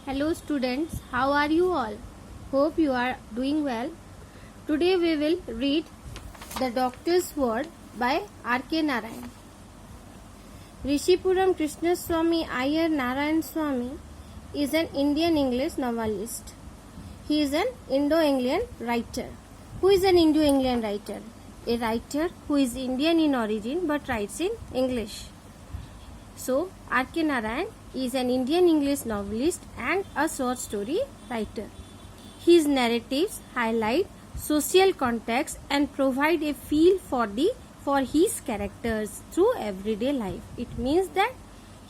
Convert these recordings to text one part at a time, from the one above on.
Hello students, how are you all? Hope you are doing well. Today we will read The Doctor's Word by R.K. Narayan. Rishipuram Krishnaswamy Iyer Narayan Swamy is an Indian English novelist. He is an Indo-Anglian writer. Who is an Indo-Anglian writer? A writer who is Indian in origin but writes in English. So, R.K. Narayan is an Indian English novelist and a short story writer. His narratives highlight social context and provide a feel for his characters through everyday life. It means that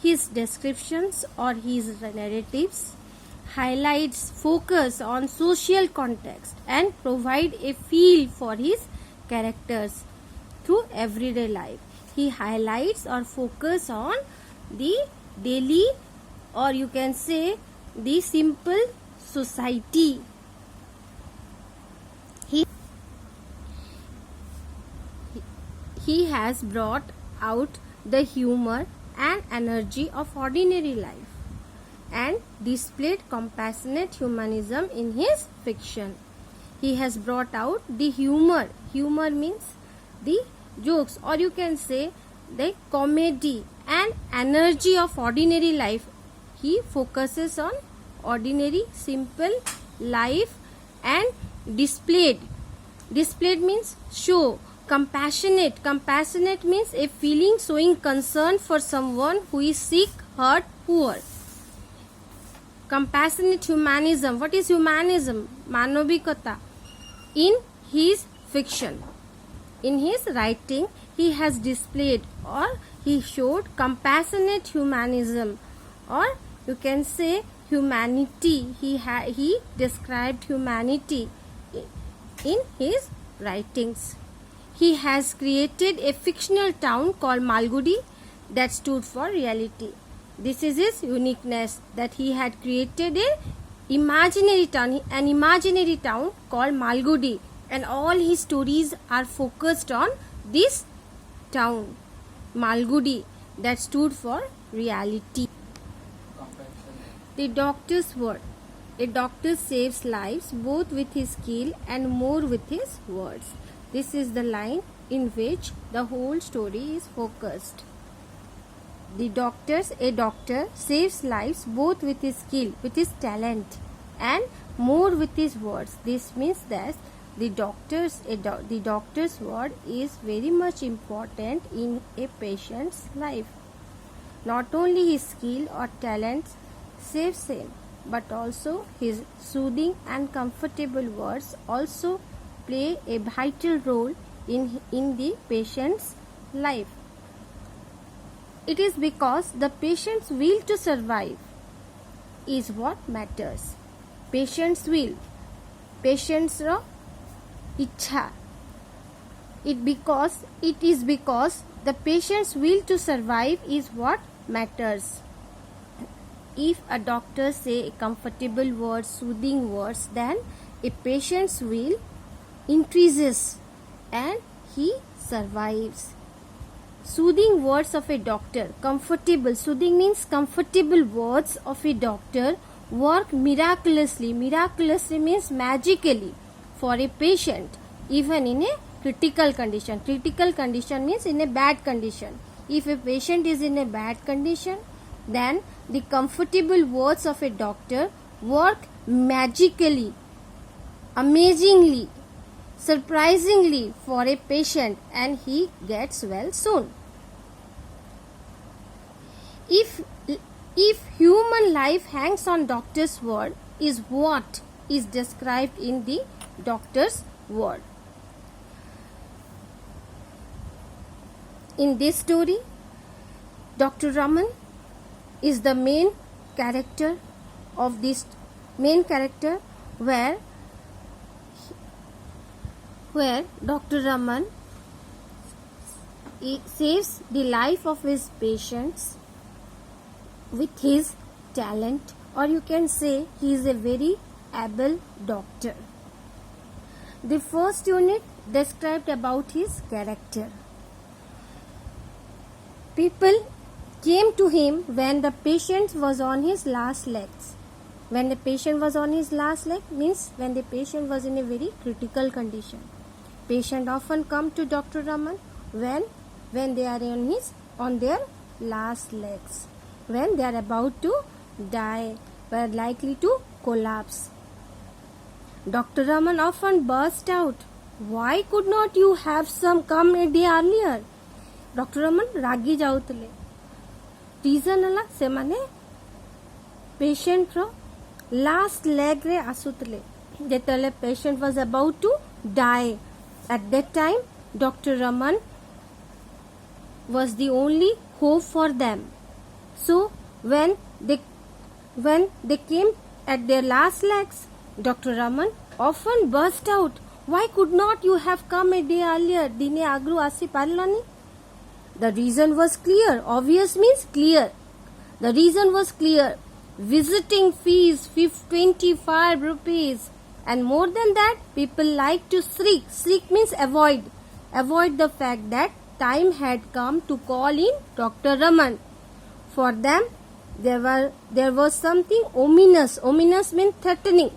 his descriptions or his narratives highlights focus on social context and provide a feel for his characters through everyday life. He highlights or focus on the daily, or you can say the simple society. He has brought out the humor and energy of ordinary life and displayed compassionate humanism in his fiction. He has brought out the humor. Humor means the jokes, or you can say the comedy and energy of ordinary life. He focuses on ordinary, simple life and displayed. Displayed means show. Compassionate means a feeling showing concern for someone who is sick, hurt, poor. Compassionate humanism. What is humanism? Manovikata. In his fiction, in his writing, he has displayed or he showed compassionate humanism, or you can say humanity. He described humanity in his writings. He has created a fictional town called Malgudi that stood for reality. This is his uniqueness, that he had created an imaginary town called Malgudi, and all his stories are focused on this town, Malgudi, that stood for reality. The Doctor's Word. A doctor saves lives both with his skill and more with his words. This is the line in which the whole story is focused. A doctor saves lives both with his skill, with his talent, and more with his words. This means that the doctor's word is very much important in a patient's life. Not only his skill or talent saves him, but also his soothing and comfortable words also play a vital role in the patient's life. It is because the patient's will to survive is what matters. Patient's will, patient's ichha. It is because the patient's will to survive is what matters. If a doctor say comfortable words, soothing words, then a patient's will increases and he survives. Soothing words of a doctor, comfortable, soothing means comfortable words of a doctor work miraculously. Miraculously means magically for a patient, even in a critical condition. Critical condition means in a bad condition. If a patient is in a bad condition, then the comfortable words of a doctor work magically, amazingly, surprisingly for a patient, and he gets well soon. If human life hangs on doctor's word, is what is described in the doctor's word. In this story, Dr. Raman is the main character where Dr. Raman saves the life of his patients with his talent, or you can say he is a very able doctor. The first unit described about his character. People came to him when the patient was on his last legs. When the patient was on his last leg means when the patient was in a very critical condition. Patient often come to Dr. Raman when they are on their last legs, when they are about to die, were likely to collapse. Dr. Raman often burst out, "Why could not you have some come a day earlier?" Dr. Raman ରାଗି ଯାଉଥିଲେ. Reason ହେଲା ସେମାନେ patient ର last leg ରେ ଆସୁଥିଲେ. ଯେତେବେଳେ patient was about to die, at that time Dr. Raman was the only hope for them. So when they came at their last legs, Dr. Raman often burst out, "Why could not you have come a day earlier? Dine agru asi parlani?" The reason was clear. Obvious means clear. The reason was clear. Visiting fees 25 rupees, and more than that, people like to shriek. Shriek means avoid the fact that time had come to call in Dr. Raman. For them, there was something ominous. Ominous means threatening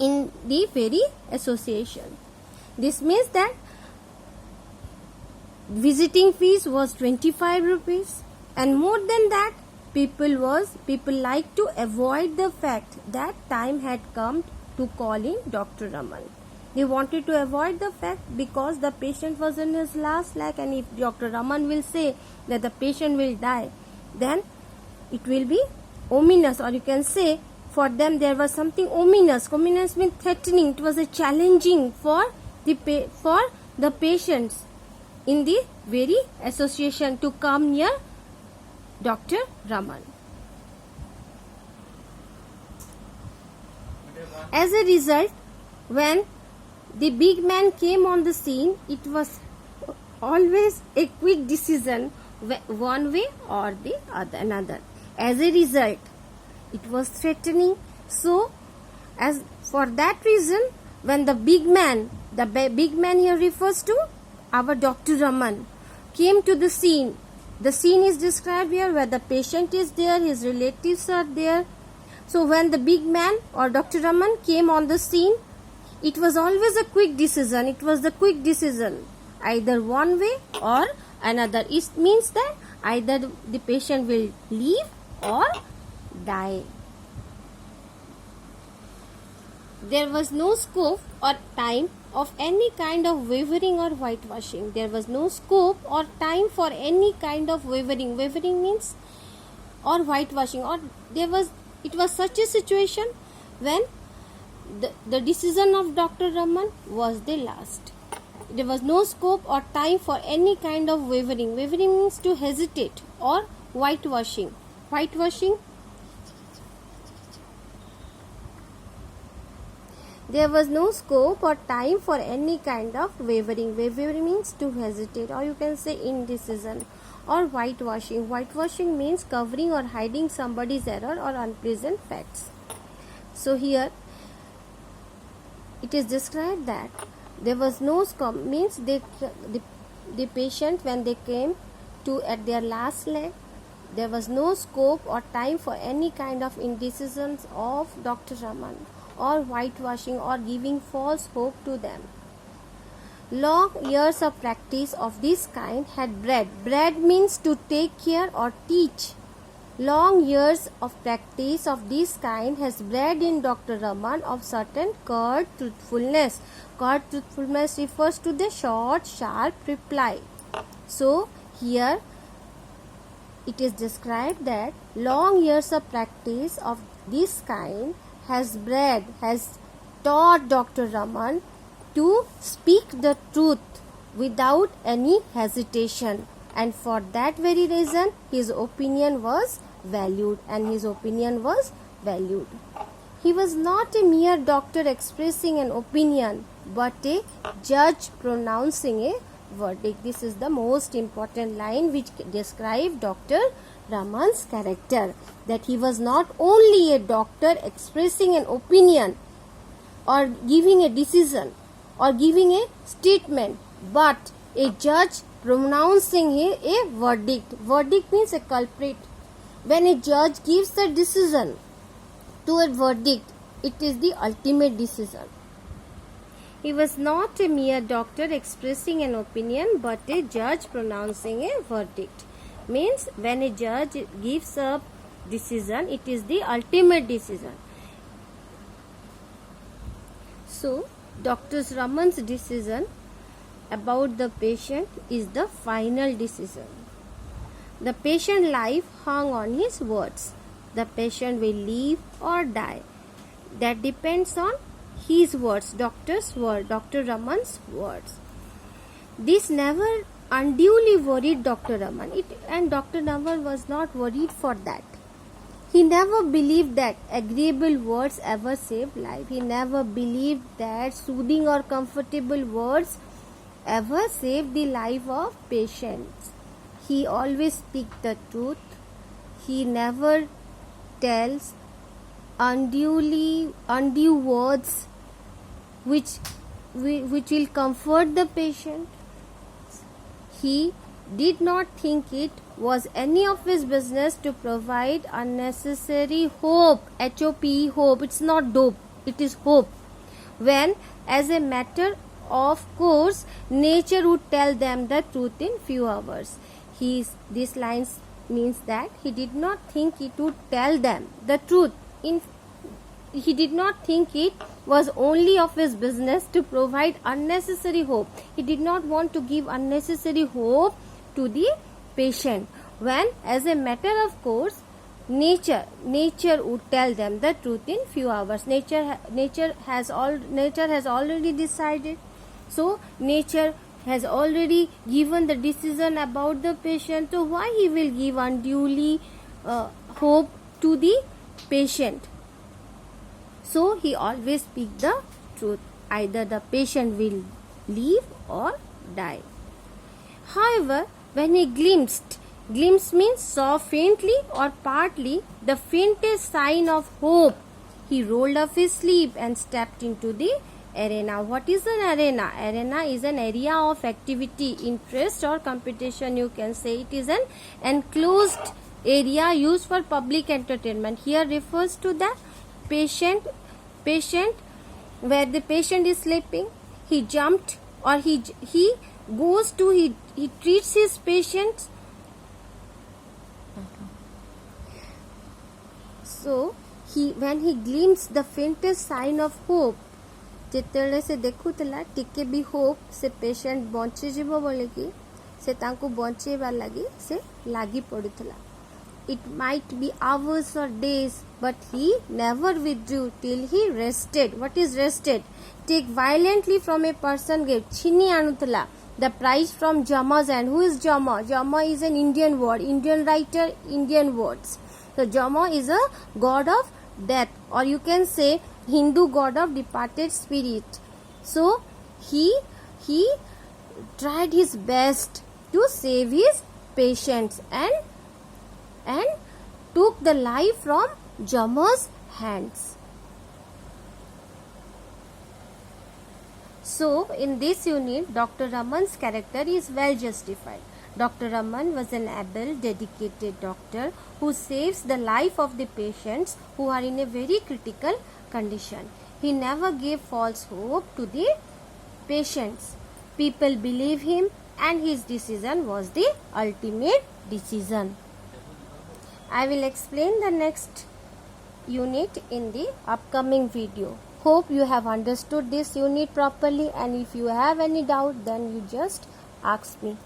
in the very association. This means that visiting fees was 25 rupees, and more than that, people like to avoid the fact that time had come to call in Dr. Raman. They wanted to avoid the fact because the patient was in his last leg, and if Dr. Raman will say that the patient will die, then it will be ominous, or you can say for them there was something ominous. Ominous means threatening. It was a challenging for the patients in the very association to come near Dr. Raman. As a result, when the big man came on the scene, it was always a quick decision one way or the another. As a result, it was threatening. So, as for that reason, when the big man here refers to our Dr. Raman, came to the scene. The scene is described here where the patient is there, his relatives are there. So when the big man or Dr. Raman came on the scene, it was always a quick decision. It was the quick decision, either one way or another. It means that either the patient will live or die. There was no scope or time of any kind of wavering or whitewashing. There was no scope or time for any kind of wavering. Wavering means or whitewashing. It was such a situation when the decision of Dr. Raman was the last. There was no scope or time for any kind of wavering. Wavering means to hesitate, or whitewashing. Whitewashing. There was no scope or time for any kind of wavering. Wavering means to hesitate, or you can say indecision. Or whitewashing. Whitewashing means covering or hiding somebody's error or unpleasant facts. So here it is described that there was no scope, means the patient, when they came to at their last leg, there was no scope or time for any kind of indecisions of Dr. Raman, or whitewashing, or giving false hope to them. Long years of practice of this kind had bred means to take care or teach. Long years of practice of this kind has bred in Dr. Raman of certain curt truthfulness. Curt truthfulness refers to the short, sharp reply. So here it is described that long years of practice of this kind has taught Dr. Raman to speak the truth without any hesitation, and for that very reason his opinion was valued, He was not a mere doctor expressing an opinion, but a judge pronouncing a verdict. This is the most important line which describes Dr. Raman's character, that he was not only a doctor expressing an opinion or giving a decision or giving a statement, but a judge pronouncing a verdict. Verdict means a culprit. When a judge gives the decision, to a verdict. It is the ultimate decision. He was not a mere doctor expressing an opinion, but a judge pronouncing a verdict. Means when a judge gives a decision, it is the ultimate decision. So, Dr. Raman's decision about the patient is the final decision. The patient's life hung on his words. The patient will live or die. That depends on his words, doctor's word, Dr. Raman's words. This never unduly worried Dr. Raman, and Dr. Raman was not worried for that. He never believed that agreeable words ever save life. He never believed that soothing or comfortable words ever save the life of patients. He always speaks the truth. He never tells undue words which will comfort the patient. He did not think it was any of his business to provide unnecessary hope. H-O-P-E, hope. It's not dope. It is hope. When, as a matter of course, nature would tell them the truth in few hours. This line means that he did not think it would tell them the truth. He did not think it was only of his business to provide unnecessary hope. He did not want to give unnecessary hope to the patient. When, as a matter of course, nature would tell them the truth in few hours. Nature has already decided. So nature has already given the decision about the patient. So why he will give unduly hope to the patient? So he always speaks the truth. Either the patient will live or die. However, when he glimpse means saw faintly or partly the faintest sign of hope, he rolled up his sleeve and stepped into the arena. What is an arena? Arena is an area of activity, interest or competition. You can say it is an enclosed area used for public entertainment. Here refers to the patient where the patient is sleeping. He jumped or he treats his patients. So when he glimpsed the faintest sign of hope, ଯେତେବେଳେ ସେ ଦେଖୁଥିଲା ଟିକେ ବି Hope ସେ patient ବଞ୍ଚିଯିବ ବୋଲିକି ସେ ତାଙ୍କୁ ବଞ୍ଚେଇବା ଲାଗି ସେ ଲାଗି ପଡୁଥିଲା. It might be hours or days, but he never withdrew till he rested. What is rested? Take violently from a person gave. Chini anuthula. The prize from Jama's hand. Who is Jama? Jama is an Indian word. Indian writer, Indian words. So Jama is a god of death, or you can say Hindu god of departed spirit. So he tried his best to save his patients and took the life from Jama's hands. So in this unit, Dr. Raman's character is well justified. Dr. Raman was an able, dedicated doctor who saves the life of the patients who are in a very critical condition. He never gave false hope to the patients. People believe him, and his decision was the ultimate decision. I will explain the next unit in the upcoming video. Hope you have understood this unit properly, and if you have any doubt, then you just ask me.